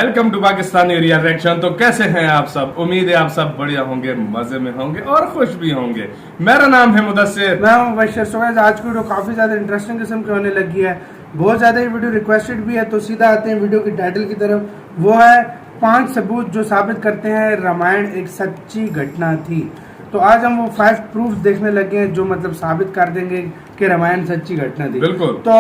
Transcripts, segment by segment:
Welcome to Pakistani reaction. तो कैसे हैं आप सब? उम्मीद है आप सब बढ़िया होंगे, मजे में होंगे और खुश भी होंगे। मेरा नाम है मुदस्सिर, मैं हूं मुबश्शिर। सो गाइस, आज की वीडियो काफी ज्यादा इंटरेस्टिंग किस्म की होने लगी है। बहुत ज्यादा ये वीडियो रिक्वेस्टेड भी है। तो सीधा आते हैं वीडियो की टाइटल की तरफ। वो है 5 सबूत जो साबित करते हैं रामायण एक सच्ची घटना थी। तो आज हम वो 5 प्रूफ देखने लगे हैं जो मतलब साबित कर देंगे कि रामायण सच्ची घटना थी। बिल्कुल। तो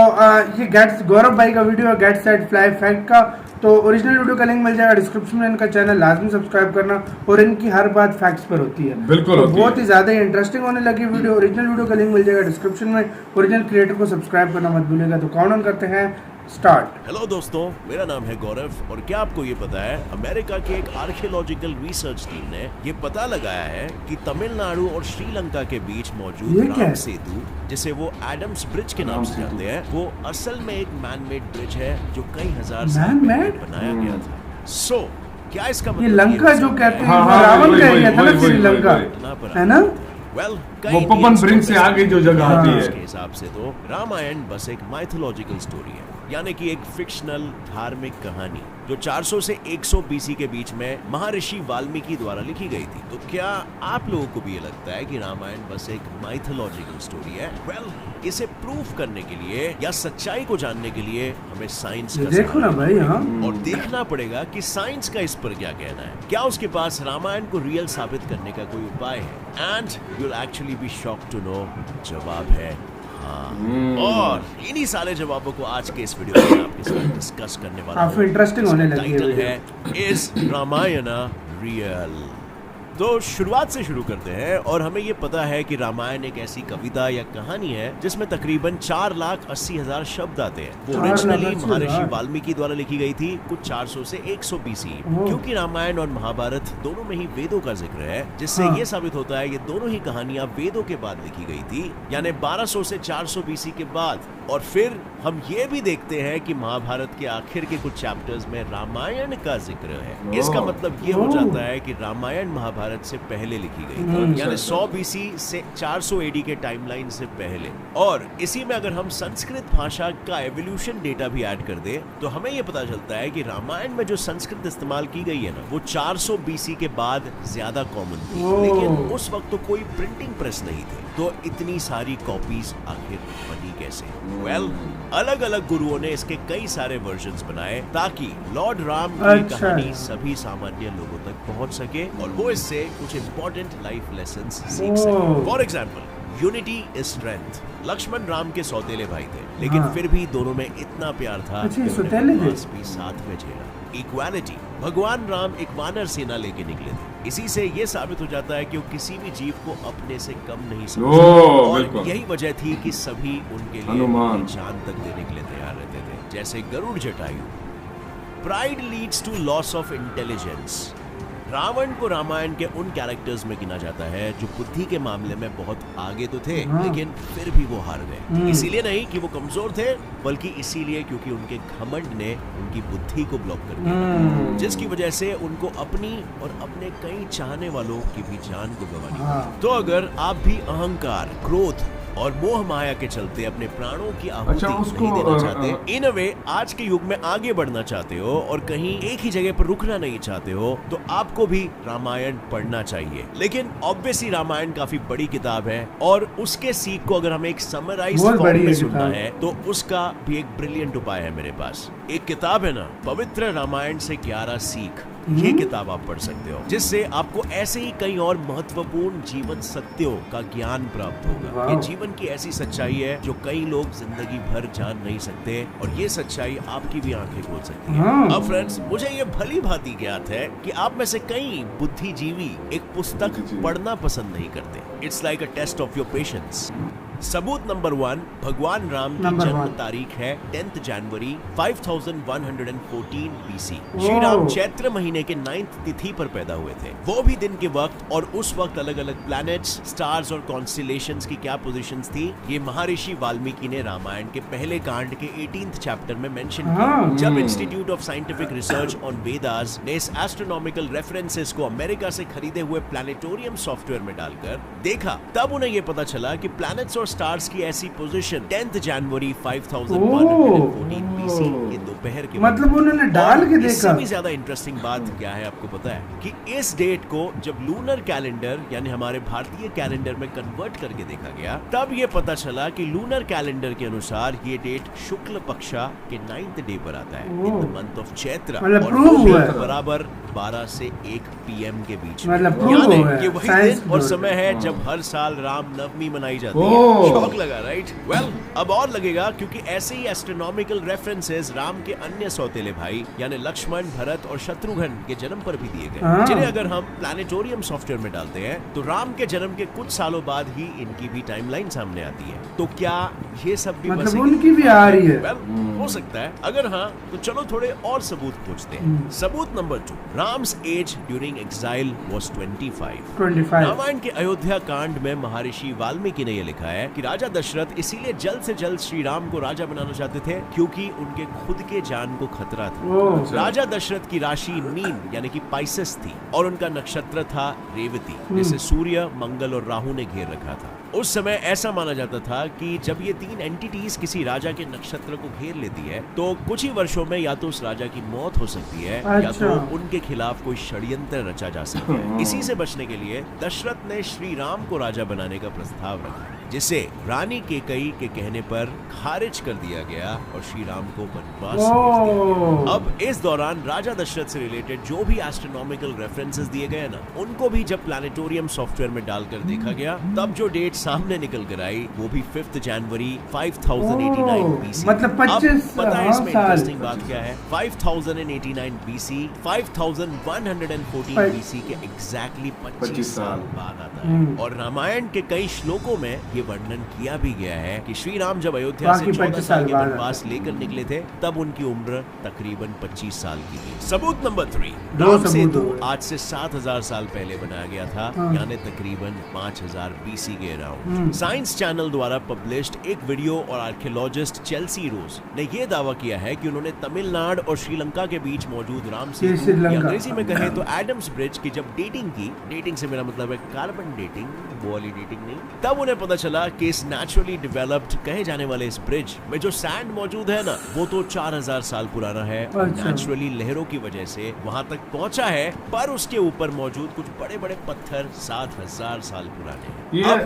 ये गौरव भाई का वीडियो है, गेट सेट फ्लाई फैक्ट का। तो ओरिजिनल वीडियो का लिंक मिल जाएगा डिस्क्रिप्शन में। इनका चैनल लाजमी सब्सक्राइब करना, और इनकी हर बात फैक्ट्स पर होती है। बिल्कुल तो होती बहुत है। ही ज्यादा इंटरेस्टिंग होने लगी वीडियो। ओरिजिनल वीडियो का लिंक मिल जाएगा डिस्क्रिप्शन में। ओरिजिनल क्रिएटर को सब्सक्राइब करना मत भूलिएगा। तो काउंट ऑन करते हैं, स्टार्ट। हेलो दोस्तों, मेरा नाम है गौरव और क्या आपको ये पता है अमेरिका की एक आर्कियोलॉजिकल रिसर्च टीम ने ये पता लगाया है कि तमिलनाडु और श्रीलंका के बीच मौजूद ये क्या राम है? सेतु, जिसे वो एडम्स ब्रिज के नाम से जानते हैं, वो असल में एक मैन मेड ब्रिज है जो कई हजार साल पहले बनाया गया था। सो क्या इसका मतलब ये लंका जो कहते हैं हाँ, हाँ, रावण वही, का वही, एरिया था ना, वही, वही, श्रीलंका, वही, है ना? वेल वो पवन ब्रिज से आगे जो जगह आती है, के हिसाब से तो रामायण बस एक माइथोलॉजिकल स्टोरी है, यानी कि एक फिक्शनल धार्मिक कहानी जो 400 से 100 बीसी के बीच में महर्षि वाल्मीकि द्वारा लिखी गई थी। तो क्या आप लोगों को भी ये लगता है कि रामायण बस एक माइथोलॉजिकल स्टोरी है? वेल, इसे प्रूफ करने के लिए या सच्चाई को जानने के लिए हमें साइंस का देखो ना भाई, हाँ, और देखना पड़ेगा कि साइंस का इस पर क्या कहना है। क्या उसके पास रामायण को रियल साबित करने का कोई उपाय है? And you will actually be shocked to know, जवाब है हाँ। और इन्हीं सारे जवाबों को आज के इस वीडियो में आपके साथ डिस्कस करने वाला हूं। काफी इंटरेस्टिंग होने लगी है टाइटल वीडियो। है इज रामायण रियल। तो शुरुआत से शुरू करते हैं। और हमें ये पता है कि रामायण एक ऐसी कविता या कहानी है जिसमें तकरीबन 4,80,000 शब्द आते हैं। वो ओरिजिनली महर्षि वाल्मीकि द्वारा लिखी गई थी कुछ 400 से 100 बीसी। क्योंकि रामायण और महाभारत दोनों में ही वेदों का जिक्र है, जिससे ये साबित होता है ये दोनों ही कहानियां वेदों के बाद लिखी गई थी, यानी 1200 से 400 बीसी के बाद। और फिर हम ये भी देखते हैं कि महाभारत के आखिर के कुछ चैप्टर्स में रामायण का जिक्र है। इसका मतलब ये हो जाता है कि रामायण महाभारत से पहले लिखी गई थी, यानी 100 बीसी से 400 एडी के टाइमलाइन से पहले। और इसी में अगर हम संस्कृत भाषा का एवोल्यूशन डेटा भी ऐड कर दे तो हमें ये पता चलता है कि रामायण में जो संस्कृत इस्तेमाल की गई है ना, वो 400 बीसी के बाद ज्यादा कॉमन थी। लेकिन उस वक्त तो कोई प्रिंटिंग प्रेस नहीं थे, तो इतनी सारी कॉपीज आखिर बनी कैसे? वेल, अलग अलग गुरुओं ने इसके कई सारे वर्जन्स बनाए ताकि लॉर्ड राम की कहानी सभी सामान्य लोगों तक पहुंच सके और वो इससे कुछ इंपॉर्टेंट लाइफ लेसन्स सीख सके। For example, unity is strength. Lakshman Ram के सौतेले भाई थे, लेकिन फिर भी दोनों में इतना प्यार था कि उन्होंने वनवास भी साथ में झेला। इक्वालिटी, भगवान राम एक वानर सेना लेके निकले थे। इसी से ये साबित हो जाता है कि वो किसी भी जीव को अपने से कम नहीं समझते, और यही वजह थी कि सभी उनके लिए अपनी जान तक देने के लिए तैयार रहते थे, जैसे Garud Jatayu. Pride leads to loss of intelligence. Ravan को रामायण के उन कैरेक्टर्स में गिना जाता है जो बुद्धि के मामले में बहुत आगे तो थे, लेकिन फिर भी वो हार गए। इसीलिए नहीं कि वो कमजोर थे, बल्कि इसीलिए क्योंकि उनके घमंड ने उनकी बुद्धि को ब्लॉक कर दिया, जिसकी वजह से उनको अपनी और अपने कई चाहने वालों की भी जान को गंवानी। तो अगर आप भी अहंकार, क्रोध और मोह माया के चलते अपने प्राणों की आहुति नहीं देना चाहते, इन अ वे आज के युग में आगे बढ़ना चाहते हो और कहीं एक ही जगह पर रुकना नहीं चाहते हो, तो आपको भी रामायण पढ़ना चाहिए। लेकिन ऑब्वियसली रामायण काफी बड़ी किताब है और उसके सीख को अगर हमें एक समराइज्ड फॉर्म में सुनना है तो उसका भी एक ब्रिलियंट उपाय है मेरे पास। एक किताब है ना, पवित्र रामायण से 11 सीख। ये किताब आप पढ़ सकते हो, जिससे आपको ऐसे ही कई और महत्वपूर्ण जीवन सत्यों का ज्ञान प्राप्त होगा। ये जीवन की ऐसी सच्चाई है जो कई लोग जिंदगी भर जान नहीं सकते, और ये सच्चाई आपकी भी आंखें खोल सकती है। अब फ्रेंड्स, मुझे ये भली भांति ज्ञात है कि आप में से कई बुद्धिजीवी एक पुस्तक पढ़ना पसंद नहीं करते। It's like a test of your patience. सबूत नंबर 1, भगवान राम की जन्म तारीख है 10 जनवरी 5114 बीसी। श्री राम चैत्र महीने के 9th तिथि पर पैदा हुए थे। वो भी दिन के वक्त, और उस वक्त अलग अलग प्लैनेट्स, स्टार्स और कॉन्स्टेलेशंस की क्या पोजीशंस थी, ये महर्षि वाल्मीकि ने रामायण के पहले कांड के 18th चैप्टर में मेंशन किया। जब institute of scientific research on Vedas ने इस एस्ट्रोनॉमिकल रेफरेंसेस को अमेरिका से खरीदे हुए प्लानिटोरियम सॉफ्टवेयर में डालकर देखा, तब उन्हें यह पता चला कि प्लैनेट्स और स्टार्स की ऐसी पोजीशन 10th जनवरी 5114 बीसी के दोपहर के मतलब उन्होंने डाल के इससे देखा। भी ज्यादा इंटरेस्टिंग बात क्या है आपको पता है कि इस डेट को जब लूनर कैलेंडर यानी हमारे भारतीय कैलेंडर में कन्वर्ट करके देखा गया, तब ये पता चला कि लूनर कैलेंडर के अनुसार ये डेट शुक्ल पक्षा के 9th डे पर आता है in the month of Chaitra, मतलब और prove वो हुआ date है। बराबर 12 से 1 PM के बीच में। मतलब prove यानी हुआ है, ये वही science दिन और prove समय है जब हर साल राम नवमी मनाई जाती है। ओह। शौक लगा, राइट? वेल, अब और लगेगा क्योंकि ऐसे ही एस्ट्रोनॉमिकल रेफरेंसेस राम के अन्य सौतेले भाई यानी लक्ष्मण, भरत और शत्रुघ्न के जन्म पर भी दिए गए, हाँ। जिन्हें अगर हम प्लैनेटोरियम सॉफ्टवेयर में डालते हैं तो राम के जन्म के कुछ सालों बाद ही इनकी भी टाइमलाइन सामने आती है। तो क्या ये सब भी मतलब बसेगी? उनकी भी आ रही है। वेल, हो सकता है। अगर हाँ तो चलो थोड़े और सबूत खोजते हैं। सबूत number 2, Ram's age during exile was 25। 25। Ramayana के अयोध्या कांड में महर्षि वाल्मीकि ने यह लिखा है कि राजा दशरथ इसीलिए जल्द से जल्द श्री राम को राजा बनाना चाहते थे क्योंकि उनके खुद के जान को खतरा था। ओह। राजा दशरथ की राशि मीन यानी कि पाइसेस थी और उनका नक्षत्र था रेवती, जिसे सूर्य, मंगल और राहु ने घेर रखा था। उस समय ऐसा माना जाता था कि जब ये 3 एंटिटीज किसी राजा के नक्षत्र को घेर लेती है तो कुछ ही वर्षों में या तो उस राजा की मौत हो सकती है या अच्छा। तो उनके खिलाफ कोई षड्यंत्र रचा जा सकता है। इसी से बचने के लिए दशरथ ने श्री राम को राजा बनाने का प्रस्ताव रखा, जिसे रानी केकई के कहने पर खारिज कर दिया गया और श्री राम को वनवास भेज दिया। ओह। अब इस दौरान राजा दशरथ से रिलेटेड जो भी एस्ट्रोनॉमिकल रेफरेंसेस दिए गए ना, उनको भी जब प्लैनेटोरियम सॉफ्टवेयर में डालकर देखा गया, तब जो डेट सामने निकल कर आई वो भी 5th जनवरी 5089 बीसी। मतलब 25 पता है इसमें साल। इंटरेस्टिंग बात क्या है? 5089 बीसी 5114 बीसी के एग्जैक्टली 25 साल बाद आता है। और रामायण के कई श्लोकों में ये वर्णन किया भी गया है कि श्री राम जब अयोध्या से बाकी 14 25 साल के बाद वनवास लेकर निकले थे तब उनकी उम्र तकरीबन 25 साल की थी। सबूत नंबर 3, दो राम सबूत सेतु हो गए। आज से 7000 साल पहले बनाया गया था, हाँ। यानी तकरीबन 5000 बीसी के अराउंड। साइंस चैनल द्वारा पब्लिश्ड एक वीडियो और आर्कियोलॉजिस्ट चेल्सी रोज ने यह दावा किया है कि उन्होंने तमिलनाडु और श्रीलंका के बीच मौजूद राम ये सेतु, श्रीलंका। या अंग्रेजी में कहें तो एडम्स ब्रिज की जब डेटिंग की, डेटिंग से मेरा मतलब है कार्बन डेटिंग, वो वाली डेटिंग नहीं, तब उन्हें पता चला कि इस नेचुरली डेवलप्ड कहे जाने वाले इस ब्रिज में जो सैंड मौजूद है ना, वो तो 4000 साल पुराना है और अच्छा। नेचुरली लहरों की वजह से वहां तक पहुंचा है, पर उसके ऊपर मौजूद कुछ बड़े बड़े पत्थर 7000 साल पुराने हैं।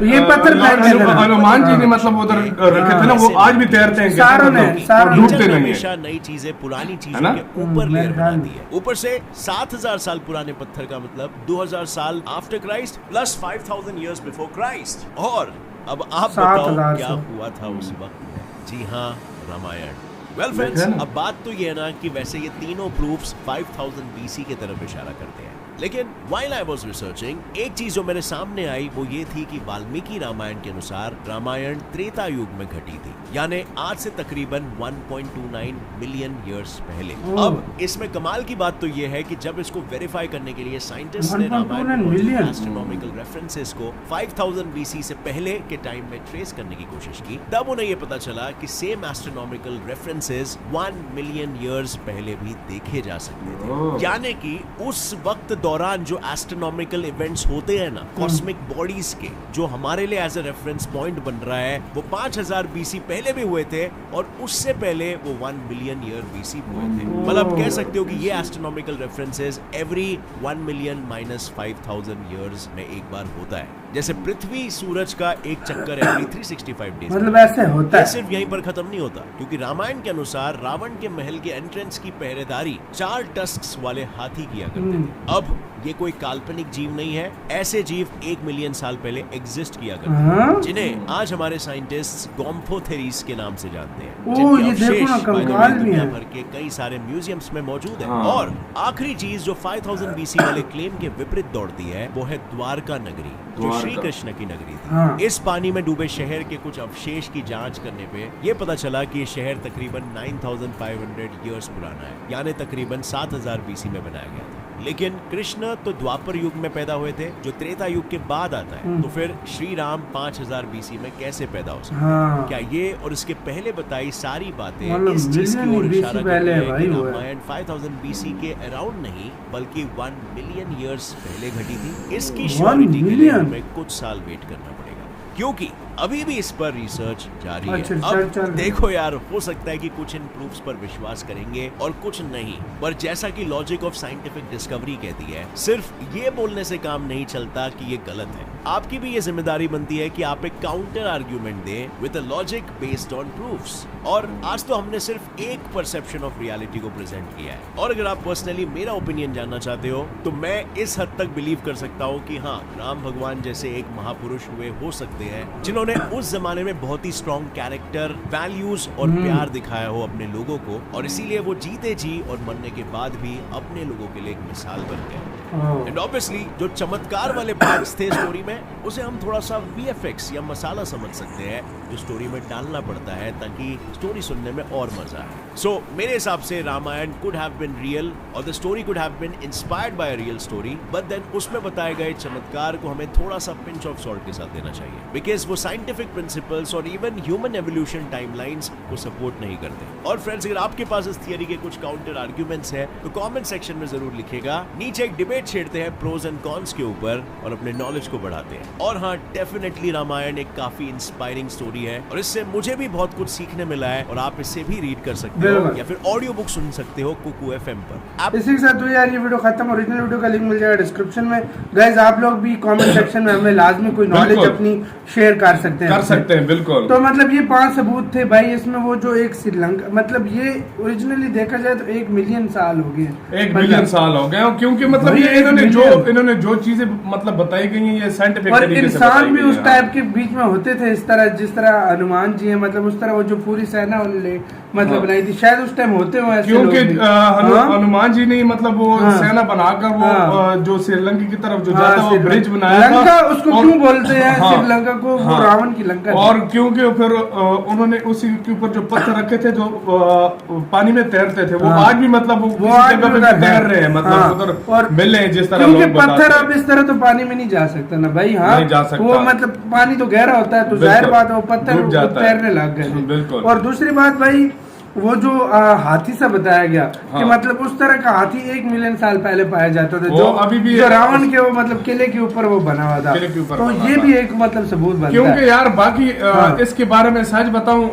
ये पत्थर फेंक देते हैं। हनुमान जी ने मतलब उधर रखे थे ना, वो आज भी तैरते हैं, सारों ने, मतलब सारों ने। डूबते नहीं है। हमेशा नई चीजें पुरानी है चीजों ना? के ऊपर लेयर मेरे ख्याल बनाती है। ऊपर से 7000 साल पुराने पत्थर का मतलब 2000 साल after Christ plus 5000 years before Christ. और अब आप 7000 बताओ क्या से। हुआ था उस वक्त? जी हाँ, रामायण। वेल फ्रेंड्स, अब बात तो ये है ना कि वैसे ये तीनों प्रूफ्स 5000 बीसी की तरफ इशारा करते हैं, लेकिन while I was researching, एक चीज जो मेरे सामने आई वो ये थी कि वाल्मीकि रामायण के अनुसार रामायण त्रेता युग में घटी थी, यानी आज से तकरीबन 1.29 मिलियन इयर्स पहले। अब इसमें कमाल की बात तो ये है कि जब इसको वेरीफाई करने के लिए साइंटिस्ट ने 1.29 रामायण मिलियन। एस्ट्रोनॉमिकल रेफरेंसेस को 5000 बीसी से पहले के टाइम में ट्रेस करने की कोशिश की, तब उन्हें ये पता चला कि same astronomical references 1 million years पहले भी देखे जा सकते थे। यानी कि उस वक्त दौरान जो एस्ट्रोनॉमिकल इवेंट्स होते हैं ना, कॉस्मिक बॉडीज के, जो हमारे लिए एज ए रेफरेंस पॉइंट बन रहा है, वो 5000 बीसी पहले भी हुए थे और उससे पहले वो 1 मिलियन ईयर बीसी हुए थे। मतलब कह सकते हो कि ये astronomical references every 1 million minus 5000 years में एक बार होता है। जैसे पृथ्वी सूरज का एक चक्कर एवरी 365 डेज। मतलब ऐसे होता ये है। सिर्फ यहीं पर खत्म नहीं होता, क्योंकि रामायण के अनुसार रावण के महल के एंट्रेंस की पहरेदारी 4 टस्क्स वाले हाथी किया करते थे। अब ये कोई काल्पनिक जीव नहीं है, ऐसे जीव 1 मिलियन साल पहले एग्जिस्ट किया करते हाँ? थे, जिन्हें आज हमारे साइंटिस्ट गोम्फोथेरिस के नाम से जानते हैं। ओह, जिनके ये देखो अवशेष ना, by the way कंकाल भी दुनिया हैं। भर के कई सारे म्यूजियम्स में मौजूद है। हाँ। और आखिरी चीज जो 5000 बीसी वाले क्लेम के विपरीत दौड़ती है वो है द्वारका नगरी, जो द्वारका। श्री कृष्ण की नगरी थी। हाँ। इस पानी में डूबे शहर के कुछ अवशेष की जांच करने पे ये पता चला कि ये शहर तकरीबन 9500 इयर्स पुराना है, यानी तकरीबन 7000 बीसी में बनाया गया था। लेकिन कृष्ण तो द्वापर युग में पैदा हुए थे, जो त्रेता युग के बाद आता है। तो फिर श्री राम 5000 बीसी में कैसे पैदा हो सकते? हाँ। क्या ये और इसके पहले बताई सारी बातें मतलब इस चीज की मिलियन ओर BC इशारा पहले करती है भाई कि हुआ है। रामायण 5000 बीसी के अराउंड नहीं बल्कि 1 मिलियन इयर्स पहले घटी थी। इसकी 1 श्योरिटी के लिए मिलियन? हमें कुछ साल वेट करना पड़ेगा, क्योंकि अभी भी इस पर रिसर्च जारी अच्छा, है। रिसर्च चल अब रही है। देखो यार, हो सकता है कि कुछ इन प्रूफ्स पर विश्वास करेंगे और कुछ नहीं, पर जैसा कि लॉजिक ऑफ साइंटिफिक डिस्कवरी कहती है, सिर्फ ये बोलने से काम नहीं चलता कि ये गलत है। आपकी भी ये जिम्मेदारी बनती है कि आप एक काउंटर आर्ग्यूमेंट दें with a logic based on proofs. और आज तो हमने सिर्फ एक परसेप्शन ऑफ रियलिटी को प्रेजेंट किया है, और अगर आप पर्सनली मेरा ओपिनियन जानना चाहते हो तो मैं इस हद तक बिलीव कर सकता हूँ कि हाँ, राम भगवान जैसे एक महापुरुष हुए हो सकते हैं जिन्होंने उस जमाने में बहुत ही स्ट्रॉन्ग कैरेक्टर, वैल्यूज और प्यार दिखाया हो अपने लोगों को, और इसीलिए वो जीते जी और मरने के बाद भी अपने लोगों के लिए एक मिसाल बन गए। एंड ऑब्वियसली जो चमत्कार वाले पार्ट्स थे स्टोरी में, उसे हम थोड़ा सा VFX या मसाला समझ सकते हैं जो स्टोरी में डालना पड़ता है ताकि स्टोरी सुनने में और मजा आए। सो मेरे हिसाब से Ramayana could have been real और the story could have been inspired by a real story, but then उसमें बताए गए चमत्कार को हमें थोड़ा सा पिंच ऑफ सॉल्ट के साथ देना चाहिए, बिकॉज वो साइंटिफिक प्रिंसिपल्स और इवन ह्यूमन एवोल्यूशन टाइमलाइंस को सपोर्ट नहीं करते। और फ्रेंड्स, अगर आपके पास इस थियरी के कुछ काउंटर आर्ग्यूमेंट्स हैं तो कमेंट सेक्शन में जरूर लिखेगा। नीचे एक डिबेट छेड़ते हैं प्रोज एंड कॉन्स के ऊपर और अपने नॉलेज को बढ़ाते हैं। और हाँ, डेफिनेटली रामायण एक काफी इंस्पायरिंग स्टोरी है और इससे मुझे भी बहुत कुछ सीखने मिला है, और आप इसे भी रीड कर सकते हो या फिर ऑडियो बुक सुन सकते हो कुकू FM पर। इसी के साथ तो यार ये वीडियो खत्म। ओरिजिनल वीडियो का लिंक मिल जाएगा डिस्क्रिप्शन में। गाइस, आप लोग भी कमेंट सेक्शन में हमें लाजमी कोई नॉलेज अपनी शेयर कर सकते हैं बिल्कुल। तो मतलब ये 5 सबूत थे भाई। इसमें वो जो एक श्रीलंका, मतलब ये ओरिजिनली देखा जाए तो 1 मिलियन साल हो गए, 1 मिलियन साल हो गए, क्योंकि मतलब ये इन्होंने जो चीजें मतलब बताई गई हैं ये साइंटिफिक और तरीके से इंसान भी बताई उस गई टाइप के बीच में होते थे, इस तरह जिस तरह हनुमान जी है, मतलब उस तरह वो जो पूरी सेना उन्होंने मतलब बनाई थी, शायद उस टाइम होते हो ऐसे क्योंकि लोग भी। हनुमान जी ने मतलब वो सेना बनाकर वो जो श्रीलंका की तरफ जो जाता है वो ब्रिज बनाया था। लंका उसको क्यों बोलते हैं श्रीलंका को, वो रावण की लंका। और क्योंकि फिर उन्होंने उसी के ऊपर जो पत्थर रखे थे जो पानी में तैरते थे, वो आज भी मतलब वो आज जगह पे तैर रहे हैं, मतलब उधर मिले हैं जिस तरह क्योंकि लोग बताते पत्थर हैं। अब इस तरह तो पानी में नहीं जा सकता ना भाई। हाँ, नहीं जा सकता। वो मतलब पानी तो गहरा होता है, तो जाहिर बात है वो पत्थर तैरने लग गए। बिल्कुल। और दूसरी बात भाई, वो जो हाथी सा बताया गया कि मतलब उस तरह का हाथी 1 मिलियन साल पहले पाया जाता था, जो अभी भी जो रावण के वो मतलब किले के ऊपर वो बना हुआ था, तो ये भी एक मतलब सबूत बनता है। क्योंकि यार बाकी इसके बारे में सच बताऊं,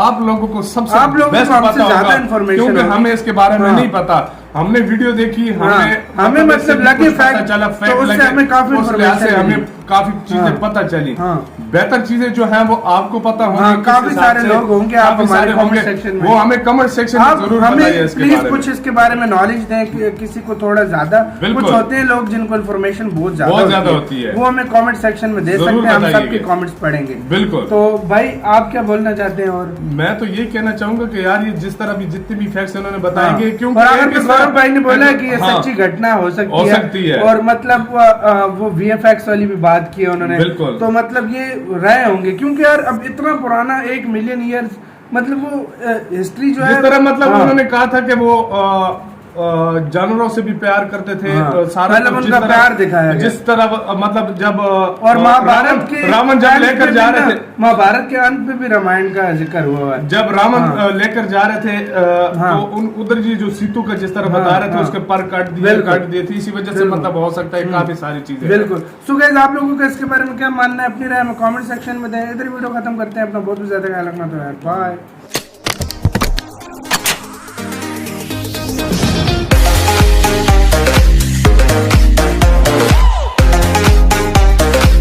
आप लोगों को सबसे बेस्ट पता होगा, क्योंकि हमें इसके बारे में नहीं पता। हमने वीडियो देखी, हमें मतलब लगे फैक्ट चला, तो उससे हमें काफी इन्फॉर्मेशन, हमें काफी चीजें पता चली। बेहतर चीजें जो है वो आपको पता होंगी, काफी सारे लोग होंगे, आप हमारे कमेंट सेक्शन में, वो हमें कमेंट सेक्शन में जरूर बताइए इसके प्लीज बारे में। कुछ इसके बारे में नॉलेज दें, किसी को थोड़ा ज्यादा, कुछ होते हैं लोग जिनको इन्फॉर्मेशन बहुत ज्यादा होती है, वो हमें कमेंट सेक्शन में दे सकते हैं, हम सबके कमेंट्स पढ़ेंगे। बिल्कुल। तो भाई आप क्या बोलना चाहते हैं? और मैं तो ये कहना चाहूंगा कि यार ये जिस तरह भी जितने भी फैक्ट्स इन्होंने बताएंगे, क्योंकि भाई ने बोला कि ये सच्ची घटना हो सकती है, और मतलब वो VFX वाली भी बात की है उन्होंने, तो मतलब ये रहे होंगे, क्योंकि यार अब इतना पुराना 1 मिलियन ईयर्स, मतलब वो हिस्ट्री जो है, जिस तरह मतलब उन्होंने कहा था कि वो जानवरों से भी प्यार करते थे, सारा मतलब उनका प्यार दिखाया गया। जिस तरह मतलब जब और महाभारत के रावण जब लेकर जा रहे थे, महाभारत के अंत में भी रामायण का जिक्र हुआ है, जब रावण लेकर जा रहे थे तो उधर जी जो सीतू का जिस तरह बता रहे थे उसके पर काट दिए थे, इसी वजह से मतलब हो सकता है काफी सारी चीजें। बिल्कुल। सो गाइस, आप लोगों का इसके बारे में क्या मानना है, अपनी राय में कमेंट सेक्शन में दें। इधर वीडियो खत्म करते हैं, अपना बहुत ज्यादा ख्याल रखना। तो यार बाय।